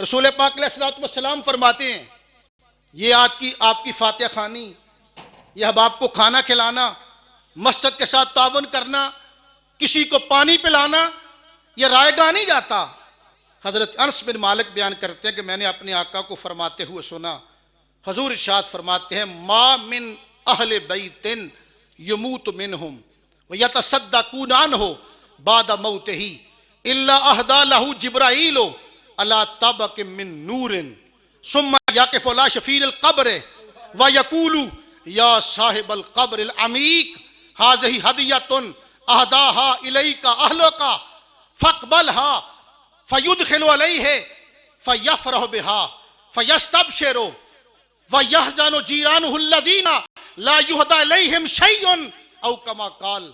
रसूल पाक अलैहिस्सलाम फरमाते हैं, ये आज की आपकी फातिहा खानी, यह अब आपको खाना खिलाना, मस्जिद के साथ तावन करना, किसी को पानी पिलाना, यह रायगा नहीं जाता। हजरत अनस बिन मालिक बयान करते हैं कि मैंने अपने आका को फरमाते हुए सुना, हजूर इरशाद फरमाते हैं, मा मिन अहले बैतिन यमूत मिनहुम व यतसद्दक़ून अन्हु बाद मौतिही इल्ला अहदा लहू जिब्राईलो अला तबक मिन नूरिन सुम्मा याकिफु अला शफीरिल क़ब्र व यक़ूलु या साहिबल क़ब्रिल अमीक हाज़िही हदियतुन अहदाहा इलैका अहलुका फ़क़बलहा फ़युदख़िलु अलैहि फ़यफ़रहु बिहा फ़यस्तबशिरु व यहज़नु जीरानुहु अल्लज़ीना ला युहदा इलैहिम शैउन औ कमा क़ाल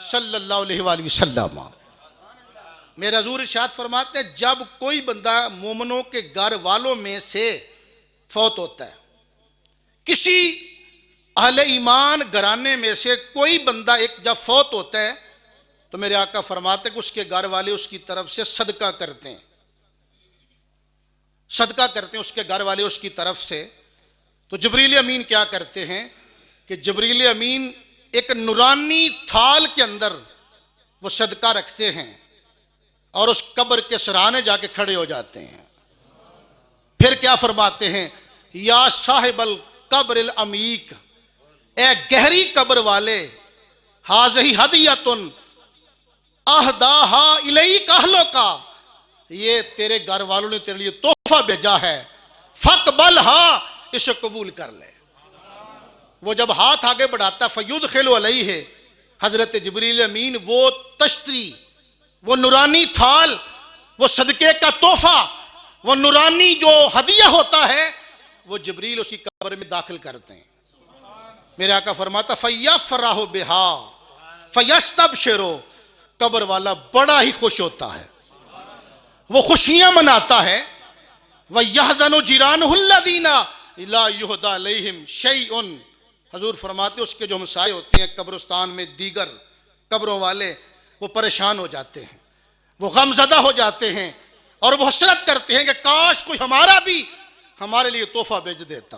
सल्लल्लाहु अलैहि वसल्लम। मेरे हजूर इरशाद फरमाते हैं, जब कोई बंदा मोमनों के घर वालों में से फौत होता है, किसी अहले ईमान घराने में से कोई बंदा एक जब फौत होता है, तो मेरे आका फरमाते हैं कि उसके घर वाले उसकी तरफ से सदका करते हैं, सदका करते हैं उसके घर वाले उसकी तरफ से। तो जिब्रील अमीन क्या करते हैं कि जिब्रील अमीन एक नूरानी थाल के अंदर वो सदका रखते हैं और उस कब्र के सराहने जाके खड़े हो जाते हैं। फिर क्या फरमाते हैं, या साहिबल कब्रिल अमीक, ए गहरी कब्र वाले, हाज़िही हदियतुन अहदाहा इलैक अहलुका, ये तेरे घर वालों ने तेरे लिए तोहफा भेजा है, फ़क़बलहा, इसे कबूल कर ले। वो जब हाथ आगे बढ़ाता, फ़युदख़िलु अलैहि, हजरत जिब्रील अमीन वो तश्तरी, वो नूरानी थाल, वो सदके का तोहफा, वो नूरानी जो हदिया होता है, वो जिब्रील उसी कब्र में दाखिल करते हैं। मेरे आका फरमाता, फ़यफ़रहु बिहा फ़यस्तबशिरु, कब्र वाला बड़ा ही खुश होता है, वो खुशियां मनाता है। व यहज़नु जीरानुहु अल्लज़ीना ला युहदा अलैहिम शैउन, हजूर फरमाते उसके जो हमसाए होते हैं कब्रिस्तान में, दीगर कब्रों वाले, वो परेशान हो जाते हैं, वो गमज़दा हो जाते हैं और वो हसरत करते हैं कि काश कोई हमारा भी हमारे लिए तोहफा भेज देता।